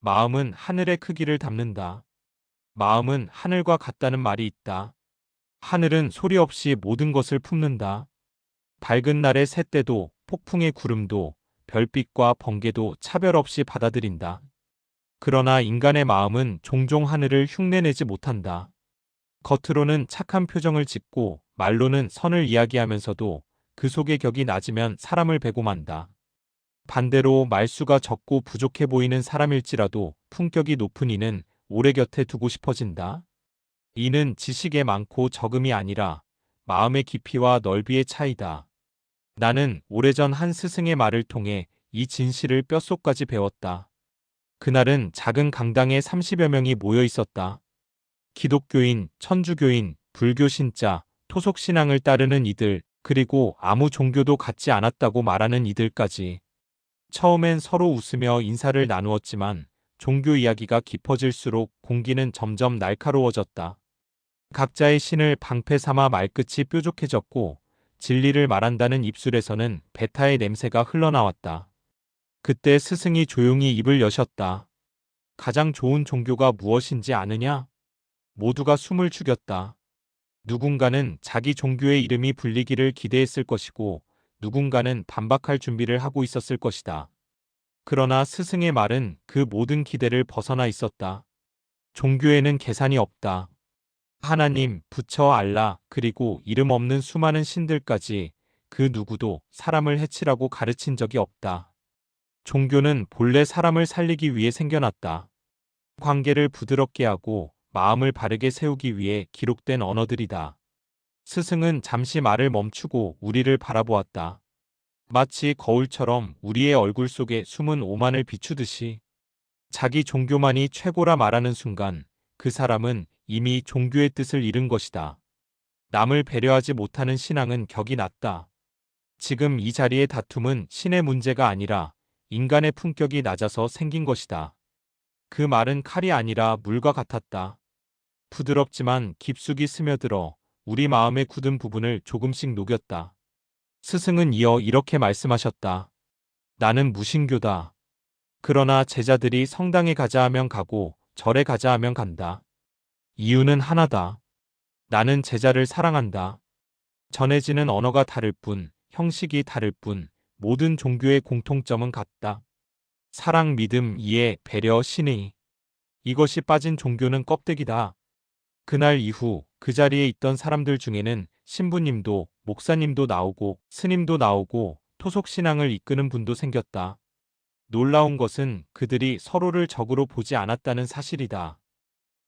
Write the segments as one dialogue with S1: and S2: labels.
S1: 마음은 하늘의 크기를 담는다. 마음은 하늘과 같다는 말이 있다. 하늘은 소리 없이 모든 것을 품는다. 밝은 날의 새떼도 폭풍의 구름도 별빛과 번개도 차별 없이 받아들인다. 그러나 인간의 마음은 종종 하늘을 흉내내지 못한다. 겉으로는 착한 표정을 짓고 말로는 선을 이야기하면서도 그 속의 격이 낮으면 사람을 베고 만다. 반대로 말수가 적고 부족해 보이는 사람일지라도 품격이 높은 이는 오래 곁에 두고 싶어진다. 이는 지식의 많고 적음이 아니라 마음의 깊이와 넓이의 차이다. 나는 오래전 한 스승의 말을 통해 이 진실을 뼛속까지 배웠다. 그날은 작은 강당에 30여 명이 모여 있었다. 기독교인, 천주교인, 불교 신자, 토속 신앙을 따르는 이들, 그리고 아무 종교도 갖지 않았다고 말하는 이들까지. 처음엔 서로 웃으며 인사를 나누었지만 종교 이야기가 깊어질수록 공기는 점점 날카로워졌다. 각자의 신을 방패 삼아 말끝이 뾰족해졌고 진리를 말한다는 입술에서는 배타의 냄새가 흘러나왔다. 그때 스승이 조용히 입을 여셨다. 가장 좋은 종교가 무엇인지 아느냐? 모두가 숨을 죽였다. 누군가는 자기 종교의 이름이 불리기를 기대했을 것이고 누군가는 반박할 준비를 하고 있었을 것이다. 그러나 스승의 말은 그 모든 기대를 벗어나 있었다. 종교에는 계산이 없다. 하나님, 부처, 알라, 그리고 이름 없는 수많은 신들까지 그 누구도 사람을 해치라고 가르친 적이 없다. 종교는 본래 사람을 살리기 위해 생겨났다. 관계를 부드럽게 하고 마음을 바르게 세우기 위해 기록된 언어들이다. 스승은 잠시 말을 멈추고 우리를 바라보았다. 마치 거울처럼 우리의 얼굴 속에 숨은 오만을 비추듯이. 자기 종교만이 최고라 말하는 순간 그 사람은 이미 종교의 뜻을 잃은 것이다. 남을 배려하지 못하는 신앙은 격이 낮다. 지금 이 자리의 다툼은 신의 문제가 아니라 인간의 품격이 낮아서 생긴 것이다. 그 말은 칼이 아니라 물과 같았다. 부드럽지만 깊숙이 스며들어 우리 마음의 굳은 부분을 조금씩 녹였다. 스승은 이어 이렇게 말씀하셨다. 나는 무신교다. 그러나 제자들이 성당에 가자 하면 가고 절에 가자 하면 간다. 이유는 하나다. 나는 제자를 사랑한다. 전해지는 언어가 다를 뿐, 형식이 다를 뿐, 모든 종교의 공통점은 같다. 사랑, 믿음, 이해, 배려, 신의. 이것이 빠진 종교는 껍데기다. 그날 이후 그 자리에 있던 사람들 중에는 신부님도 목사님도 나오고 스님도 나오고 토속 신앙을 이끄는 분도 생겼다. 놀라운 것은 그들이 서로를 적으로 보지 않았다는 사실이다.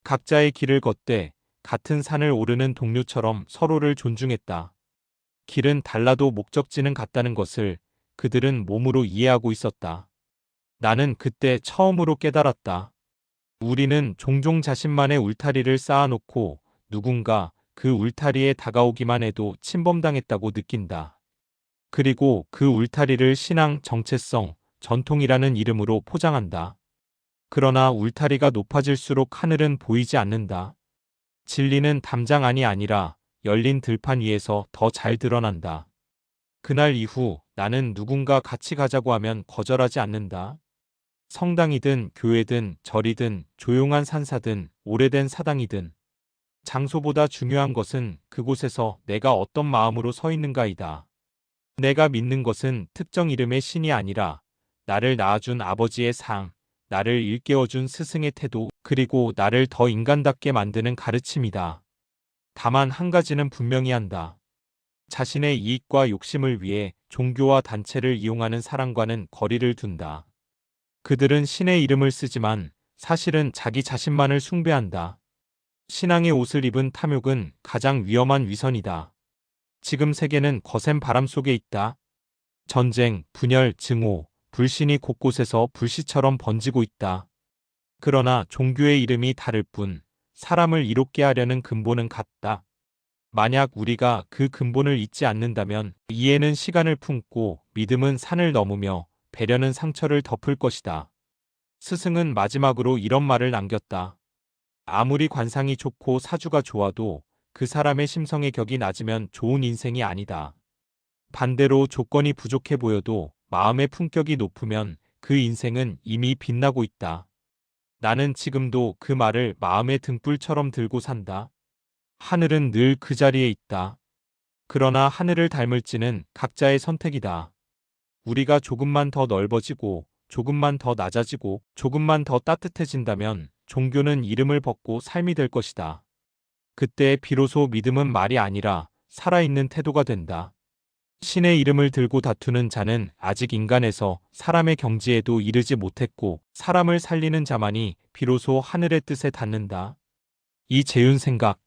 S1: 각자의 길을 걷되 같은 산을 오르는 동료처럼 서로를 존중했다. 길은 달라도 목적지는 같다는 것을 그들은 몸으로 이해하고 있었다. 나는 그때 처음으로 깨달았다. 우리는 종종 자신만의 울타리를 쌓아놓고 누군가 그 울타리에 다가오기만 해도 침범당했다고 느낀다. 그리고 그 울타리를 신앙, 정체성, 전통이라는 이름으로 포장한다. 그러나 울타리가 높아질수록 하늘은 보이지 않는다. 진리는 담장 안이 아니라 열린 들판 위에서 더 잘 드러난다. 그날 이후 나는 누군가 같이 가자고 하면 거절하지 않는다. 성당이든 교회든 절이든 조용한 산사든 오래된 사당이든 장소보다 중요한 것은 그곳에서 내가 어떤 마음으로 서 있는가이다. 내가 믿는 것은 특정 이름의 신이 아니라 나를 낳아준 아버지의 상, 나를 일깨워준 스승의 태도, 그리고 나를 더 인간답게 만드는 가르침이다. 다만 한 가지는 분명히 한다. 자신의 이익과 욕심을 위해 종교와 단체를 이용하는 사람과는 거리를 둔다. 그들은 신의 이름을 쓰지만 사실은 자기 자신만을 숭배한다. 신앙의 옷을 입은 탐욕은 가장 위험한 위선이다. 지금 세계는 거센 바람 속에 있다. 전쟁, 분열, 증오, 불신이 곳곳에서 불씨처럼 번지고 있다. 그러나 종교의 이름이 다를 뿐 사람을 이롭게 하려는 근본은 같다. 만약 우리가 그 근본을 잊지 않는다면 이해는 시간을 품고 믿음은 산을 넘으며 배려는 상처를 덮을 것이다. 스승은 마지막으로 이런 말을 남겼다. 아무리 관상이 좋고 사주가 좋아도 그 사람의 심성의 격이 낮으면 좋은 인생이 아니다. 반대로 조건이 부족해 보여도 마음의 품격이 높으면 그 인생은 이미 빛나고 있다. 나는 지금도 그 말을 마음의 등불처럼 들고 산다. 하늘은 늘 그 자리에 있다. 그러나 하늘을 닮을지는 각자의 선택이다. 우리가 조금만 더 넓어지고, 조금만 더 낮아지고, 조금만 더 따뜻해진다면 종교는 이름을 벗고 삶이 될 것이다. 그때 비로소 믿음은 말이 아니라 살아있는 태도가 된다. 신의 이름을 들고 다투는 자는 아직 인간에서 사람의 경지에도 이르지 못했고, 사람을 살리는 자만이 비로소 하늘의 뜻에 닿는다. 이재윤 생각.